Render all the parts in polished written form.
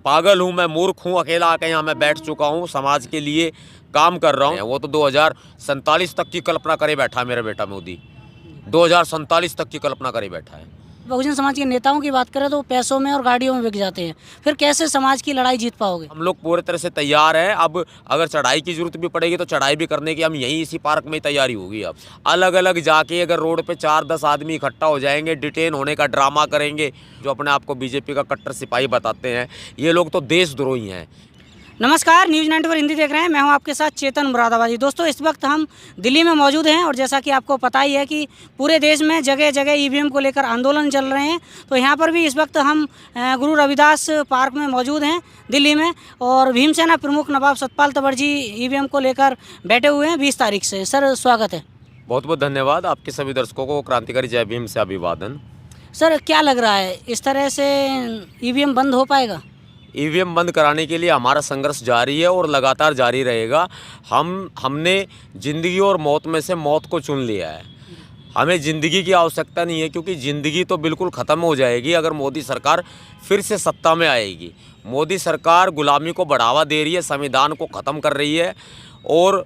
पागल हूँ, मैं मूर्ख हूँ, अकेला आके यहाँ मैं बैठ चुका हूँ, समाज के लिए काम कर रहा हूँ। वो तो 2047 तक की कल्पना करे बैठा है मेरा बेटा मोदी, 2047 तक की कल्पना करे बैठा है। बहुजन समाज के नेताओं की बात करें तो पैसों में और गाड़ियों में बिक जाते हैं, फिर कैसे समाज की लड़ाई जीत पाओगे? हम लोग पूरे तरह से तैयार हैं। अब अगर चढ़ाई की जरूरत भी पड़ेगी तो चढ़ाई भी करने की हम यहीं इसी पार्क में ही तैयारी होगी। अब अलग अलग जाके अगर रोड पे 4-10 आदमी इकट्ठा हो जाएंगे, डिटेन होने का ड्रामा करेंगे, जो अपने आप को बीजेपी का कट्टर सिपाही बताते हैं, ये लोग तो देशद्रोही हैं। नमस्कार, न्यूज़ 94 हिंदी देख रहे हैं। मैं हूं आपके साथ चेतन मुरादाबादी। दोस्तों, इस वक्त हम दिल्ली में मौजूद हैं और जैसा कि आपको पता ही है कि पूरे देश में जगह जगह ईवीएम को लेकर आंदोलन चल रहे हैं। तो यहाँ पर भी इस वक्त हम गुरु रविदास पार्क में मौजूद हैं दिल्ली में, और भीमसेना प्रमुख नवाब सतपाल तंवर जी ईवीएम को लेकर बैठे हुए हैं 20 तारीख से। सर, स्वागत है। बहुत बहुत धन्यवाद। आपके सभी दर्शकों को क्रांतिकारी जय भीम से अभिवादन। सर, क्या लग रहा है, इस तरह से ईवीएम बंद हो पाएगा? ईवीएम बंद कराने के लिए हमारा संघर्ष जारी है और लगातार जारी रहेगा। हमने ज़िंदगी और मौत में से मौत को चुन लिया है। हमें ज़िंदगी की आवश्यकता नहीं है, क्योंकि ज़िंदगी तो बिल्कुल ख़त्म हो जाएगी अगर मोदी सरकार फिर से सत्ता में आएगी। मोदी सरकार गुलामी को बढ़ावा दे रही है, संविधान को ख़त्म कर रही है, और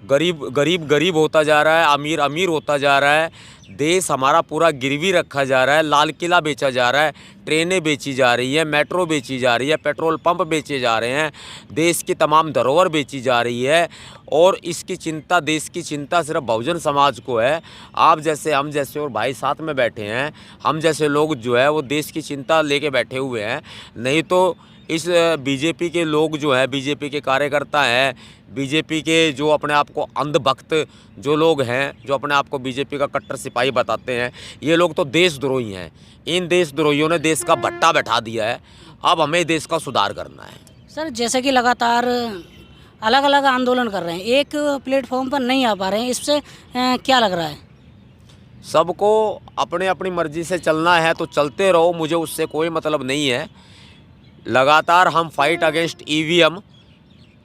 गरीब गरीब गरीब होता जा रहा है, अमीर अमीर होता जा रहा है। देश हमारा पूरा गिरवी रखा जा रहा है, लाल किला बेचा जा रहा है, ट्रेनें बेची जा रही हैं, मेट्रो बेची जा रही है, पेट्रोल पंप बेचे जा रहे हैं, देश की तमाम धरोहर बेची जा रही है। और इसकी चिंता, देश की चिंता सिर्फ बहुजन समाज को है। आप जैसे, हम जैसे और भाई साथ में बैठे हैं, हम जैसे लोग जो है वो देश की चिंता लेके बैठे हुए हैं। नहीं तो इस बीजेपी के लोग जो हैं, बीजेपी के कार्यकर्ता हैं, बीजेपी के जो अपने आप को अंधभक्त जो लोग हैं, जो अपने आप को बीजेपी का कट्टर सिपाही बताते हैं, ये लोग तो देशद्रोही हैं। इन देशद्रोहियों ने देश का भट्टा बैठा दिया है। अब हमें देश का सुधार करना है। सर, जैसे कि लगातार अलग अलग आंदोलन कर रहे हैं, एक प्लेटफॉर्म पर नहीं आ पा रहे हैं, इससे क्या लग रहा है? सबको अपने अपनी मर्जी से चलना है तो चलते रहो, मुझे उससे कोई मतलब नहीं है। लगातार हम फाइट अगेंस्ट ईवीएम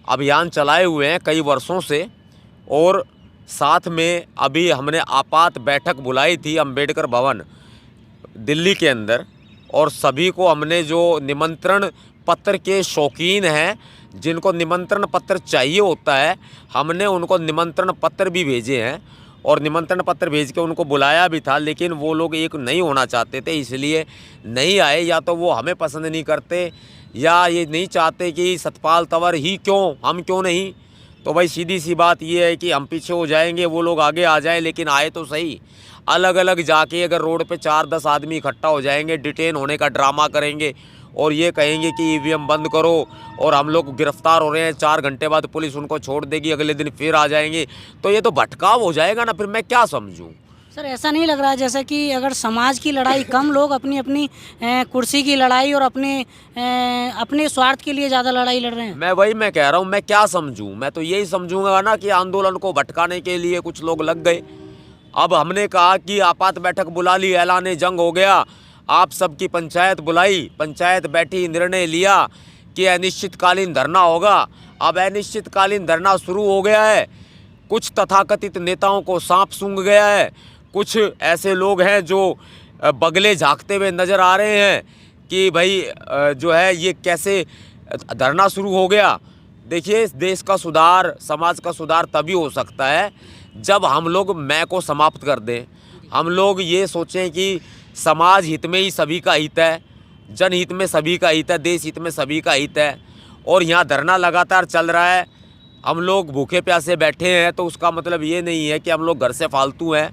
अभियान चलाए हुए हैं कई वर्षों से, और साथ में अभी हमने आपात बैठक बुलाई थी अम्बेडकर भवन दिल्ली के अंदर, और सभी को हमने, जो निमंत्रण पत्र के शौकीन हैं, जिनको निमंत्रण पत्र चाहिए होता है, हमने उनको निमंत्रण पत्र भी भेजे हैं, और निमंत्रण पत्र भेज के उनको बुलाया भी था, लेकिन वो लोग एक नहीं होना चाहते थे, इसलिए नहीं आए। या तो वो हमें पसंद नहीं करते, या ये नहीं चाहते कि सतपाल तंवर ही क्यों, हम क्यों नहीं। तो भाई सीधी सी बात ये है कि हम पीछे हो जाएंगे, वो लोग आगे आ जाएं, लेकिन आए तो सही। अलग अलग जाके अगर रोड पे 4-10 आदमी इकट्ठा हो जाएंगे, डिटेन होने का ड्रामा करेंगे, और ये कहेंगे कि ईवीएम बंद करो, और हम लोग गिरफ्तार हो रहे हैं, 4 घंटे बाद पुलिस उनको छोड़ देगी, अगले दिन फिर आ जाएंगे, तो ये तो भटकाव हो जाएगा ना। फिर मैं क्या समझूं? सर, ऐसा नहीं लग रहा है जैसे कि अगर समाज की लड़ाई कम, लोग अपनी अपनी कुर्सी की लड़ाई और अपने स्वार्थ के लिए ज़्यादा लड़ाई लड़ रहे हैं? मैं कह रहा हूँ, मैं क्या समझूं? मैं तो यही समझूंगा ना कि आंदोलन को भटकाने के लिए कुछ लोग लग गए। अब हमने कहा कि आपात बैठक बुला ली, ऐलान जंग हो गया, आप सबकी पंचायत बुलाई, पंचायत बैठी, निर्णय लिया कि अनिश्चितकालीन धरना होगा। अब अनिश्चितकालीन धरना शुरू हो गया है। कुछ तथाकथित नेताओं को सांप सूंघ गया है, कुछ ऐसे लोग हैं जो बगले झांकते हुए नज़र आ रहे हैं कि भाई जो है ये कैसे धरना शुरू हो गया। देखिए, देश का सुधार, समाज का सुधार तभी हो सकता है जब हम लोग मैं को समाप्त कर दें। हम लोग ये सोचें कि समाज हित में ही सभी का हित है, जनहित में सभी का हित है, देश हित में सभी का हित है। और यहाँ धरना लगातार चल रहा है, हम लोग भूखे प्यासे बैठे हैं, तो उसका मतलब ये नहीं है कि हम लोग घर से फालतू हैं।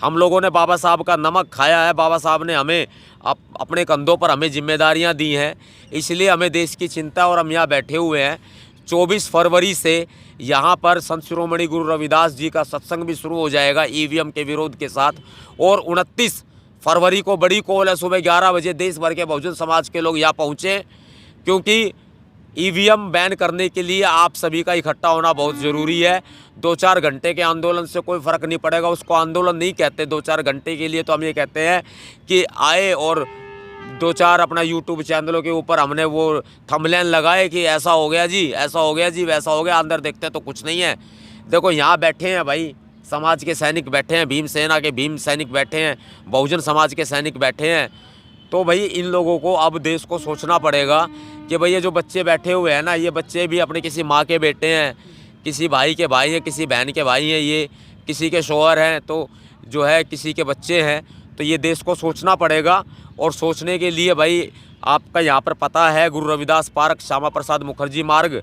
हम लोगों ने बाबा साहब का नमक खाया है, बाबा साहब ने हमें अपने कंधों पर हमें जिम्मेदारियां दी हैं, इसलिए हमें देश की चिंता, और हम यहाँ बैठे हुए हैं। 24 फरवरी से यहाँ पर संत शिरोमणि गुरु रविदास जी का सत्संग भी शुरू हो जाएगा ईवीएम के विरोध के साथ, और 29 फरवरी को बड़ी कॉल है, सुबह 11 बजे देश भर के बहुजन समाज के लोग यहाँ पहुँचें, क्योंकि ईवीएम बैन करने के लिए आप सभी का इकट्ठा होना बहुत ज़रूरी है। 2-4 घंटे के आंदोलन से कोई फ़र्क नहीं पड़ेगा, उसको आंदोलन नहीं कहते 2-4 घंटे के लिए, तो हम ये कहते हैं कि आए और 2-4 अपना यूट्यूब चैनलों के ऊपर हमने वो थंबनेल लगाए कि ऐसा हो गया जी, ऐसा हो गया जी, वैसा हो गया, अंदर देखते तो कुछ नहीं है। देखो, यहाँ बैठे हैं भाई, समाज के सैनिक बैठे हैं, भीमसेना के भीम सैनिक बैठे हैं, बहुजन समाज के सैनिक बैठे हैं। तो भाई इन लोगों को अब देश को सोचना पड़ेगा कि भाई ये जो बच्चे बैठे हुए हैं ना, ये बच्चे भी अपने किसी माँ के बेटे हैं, किसी भाई के भाई हैं, किसी बहन के भाई हैं, ये किसी के शौहर हैं, तो जो है किसी के बच्चे हैं। तो ये देश को सोचना पड़ेगा, और सोचने के लिए भाई आपका यहाँ पर पता है गुरु रविदास पार्क, श्यामा प्रसाद मुखर्जी मार्ग,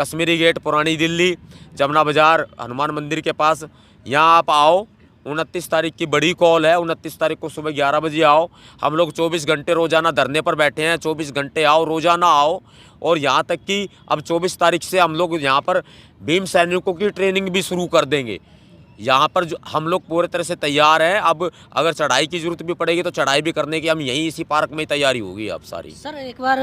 कश्मीरी गेट, पुरानी दिल्ली, जमुना बाज़ार, हनुमान मंदिर के पास, यहाँ आप आओ। 29 तारीख की बड़ी कॉल है, 29 तारीख को सुबह 11 बजे आओ। हम लोग 24 घंटे रोज़ाना धरने पर बैठे हैं, 24 घंटे आओ, रोज़ाना आओ। और यहाँ तक कि अब 24 तारीख से हम लोग यहाँ पर भीम सैनिकों की ट्रेनिंग भी शुरू कर देंगे। यहाँ पर जो हम लोग पूरे तरह से तैयार हैं। अब अगर चढ़ाई की ज़रूरत भी पड़ेगी तो चढ़ाई भी करने की हम यहीं इसी पार्क में ही तैयारी होगी अब सारी। सर एक बार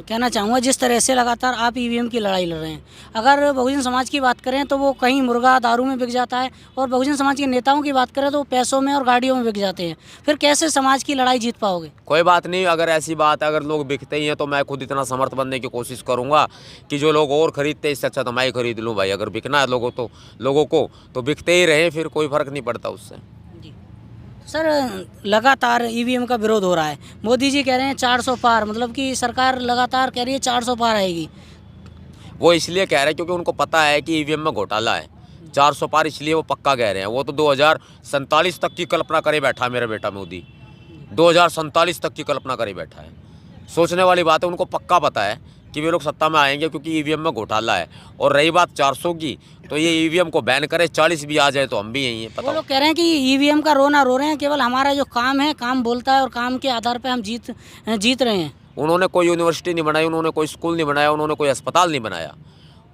कहना चाहूँगा, जिस तरह से लगातार आप ईवीएम की लड़ाई लड़ रहे हैं, अगर बहुजन समाज की बात करें तो वो कहीं मुर्गा दारू में बिक जाता है, और बहुजन समाज के नेताओं की बात करें तो वो पैसों में और गाड़ियों में बिक जाते हैं। फिर कैसे समाज की लड़ाई जीत पाओगे? कोई बात नहीं, अगर ऐसी बात है, अगर लोग बिकते ही हैं तो मैं खुद इतना समर्थ बनने की कोशिश करूँगा कि जो लोग और ख़रीदते हैं इससे अच्छा तो मैं ही खरीद लूँ भाई। अगर बिकना है लोगों को तो बिकते ही रहे, फिर कोई फ़र्क नहीं पड़ता उससे। जी सर, लगातार ईवीएम का विरोध हो रहा है। मोदी जी कह रहे हैं 400 पार, मतलब कि सरकार लगातार कह रही है 400 पार आएगी। वो इसलिए कह रहे हैं क्योंकि उनको पता है कि ईवीएम में घोटाला है। 400 पार इसलिए वो पक्का कह रहे हैं। वो तो 2047 तक की कल्पना करे बैठा है मेरा बेटा मोदी, 2047 तक की कल्पना करे बैठा है। सोचने वाली बात है, उनको पक्का पता है कि वे लोग सत्ता में आएंगे क्योंकि ईवीएम में घोटाला है। और रही बात 400 की, तो ये ईवीएम को बैन करे, 40 भी आ जाए तो हम भी यही हैं। वो लोग कह रहे हैं कि ईवीएम का रोना रो रहे हैं, केवल हमारा जो काम है, काम बोलता है और काम के आधार पे हम जीत रहे हैं। उन्होंने कोई यूनिवर्सिटी नहीं बनाई, उन्होंने कोई स्कूल नहीं बनाया, उन्होंने कोई अस्पताल नहीं बनाया।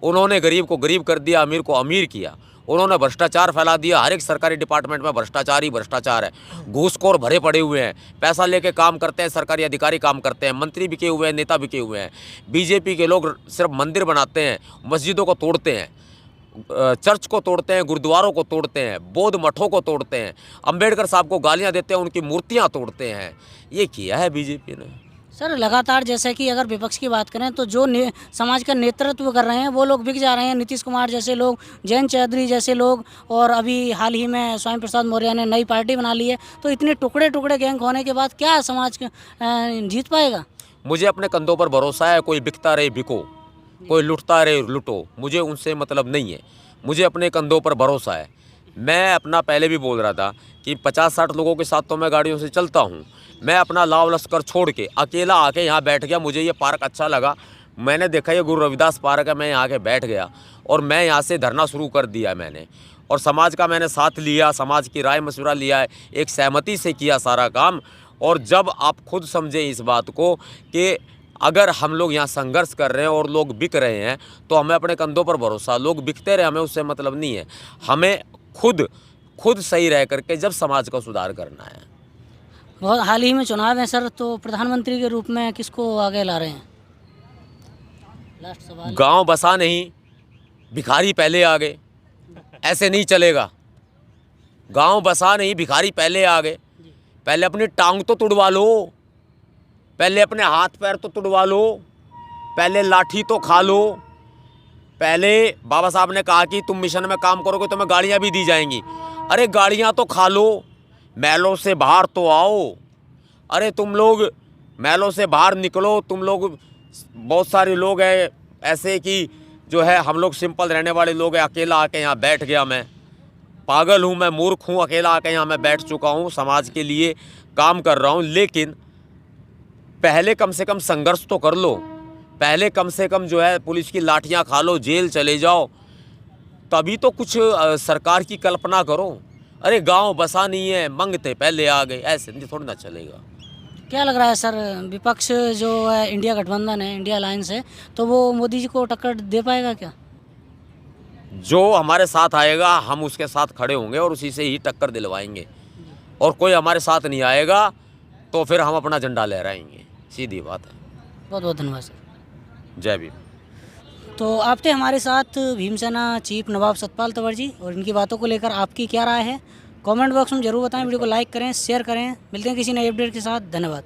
उन्होंने गरीब को गरीब कर दिया, अमीर को अमीर किया। उन्होंने भ्रष्टाचार फैला दिया। हर एक सरकारी डिपार्टमेंट में भ्रष्टाचार ही भ्रष्टाचार है। घूसखोर भरे पड़े हुए हैं, पैसा लेके काम करते हैं, सरकारी अधिकारी काम करते हैं, मंत्री बिके हुए हैं, नेता बिके हुए हैं। बीजेपी के लोग सिर्फ मंदिर बनाते हैं, मस्जिदों को तोड़ते हैं, चर्च को तोड़ते हैं, गुरुद्वारों को तोड़ते हैं, बौद्ध मठों को तोड़ते हैं, अंबेडकर साहब को गालियाँ देते हैं, उनकी मूर्तियाँ तोड़ते हैं। ये किया है बीजेपी ने। सर लगातार, जैसे कि अगर विपक्ष की बात करें तो जो समाज का नेतृत्व कर रहे हैं वो लोग बिक जा रहे हैं। नीतीश कुमार जैसे लोग, जयंत चौधरी जैसे लोग, और अभी हाल ही में स्वामी प्रसाद मौर्य ने नई पार्टी बना ली है। तो इतने टुकड़े टुकड़े गैंग होने के बाद क्या समाज जीत पाएगा? मुझे अपने कंधों पर भरोसा है। कोई बिकता रहे बिको, कोई लुटता रहे लुटो, मुझे उनसे मतलब नहीं है। मुझे अपने कंधों पर भरोसा है। मैं अपना पहले भी बोल रहा था कि 50-60 लोगों के साथ तो मैं गाड़ियों से चलता हूँ। मैं अपना लाव लश्कर छोड़ के अकेला आके यहाँ बैठ गया। मुझे ये पार्क अच्छा लगा, मैंने देखा ये गुरु रविदास पार्क है, मैं यहाँ आके बैठ गया और मैं यहाँ से धरना शुरू कर दिया मैंने। और समाज का मैंने साथ लिया, समाज की राय मशवरा लिया है, एक सहमति से किया सारा काम। और जब आप खुद समझें इस बात को कि अगर हम लोग यहाँ संघर्ष कर रहे हैं और लोग बिक रहे हैं तो हमें अपने कंधों पर भरोसा। लोग बिकते रहे, हमें उससे मतलब नहीं है। हमें खुद सही रह करके जब समाज का सुधार करना है। बहुत हाल ही में चुनाव है सर, तो प्रधानमंत्री के रूप में किसको आगे ला रहे हैं? लास्ट सवाल। गांव बसा नहीं, भिखारी पहले आ गए, ऐसे नहीं चलेगा। गांव बसा नहीं, भिखारी पहले आ गए। पहले अपनी टांग तो तुड़वा लो, पहले अपने हाथ पैर तो तुड़वा लो, पहले लाठी तो खा लो। पहले बाबा साहब ने कहा कि तुम मिशन में काम करोगे तो तुम्हें गाड़ियाँ भी दी जाएंगी। अरे गाड़ियाँ तो खा लो, महलों से बाहर तो आओ। अरे तुम लोग महलों से बाहर निकलो। तुम लोग, बहुत सारे लोग हैं ऐसे कि जो है हम लोग सिंपल रहने वाले लोग हैं। अकेला आके यहाँ बैठ गया, मैं पागल हूँ, मैं मूर्ख हूँ, अकेला आके यहाँ मैं बैठ चुका हूँ, समाज के लिए काम कर रहा हूँ। लेकिन पहले कम से कम संघर्ष तो कर लो, पहले कम से कम जो है पुलिस की लाठियाँ खा लो, जेल चले जाओ, तभी तो कुछ सरकार की कल्पना करो। अरे गांव बसा नहीं है, मंगते पहले आ गए, ऐसे थोड़ी ना चलेगा। क्या लग रहा है सर, विपक्ष जो है इंडिया गठबंधन है, इंडिया अलायंस है, तो वो मोदी जी को टक्कर दे पाएगा क्या? जो हमारे साथ आएगा हम उसके साथ खड़े होंगे और उसी से ही टक्कर दिलवाएंगे। और कोई हमारे साथ नहीं आएगा तो फिर हम अपना झंडा लहराएंगे, सीधी बात है। बहुत बहुत धन्यवाद सर। जय भीम। तो आप थे हमारे साथ भीमसेना चीफ नवाब सतपाल तंवर जी, और इनकी बातों को लेकर आपकी क्या राय है कमेंट बॉक्स में ज़रूर बताएं। वीडियो को लाइक करें, शेयर करें। मिलते हैं किसी नए अपडेट के साथ। धन्यवाद।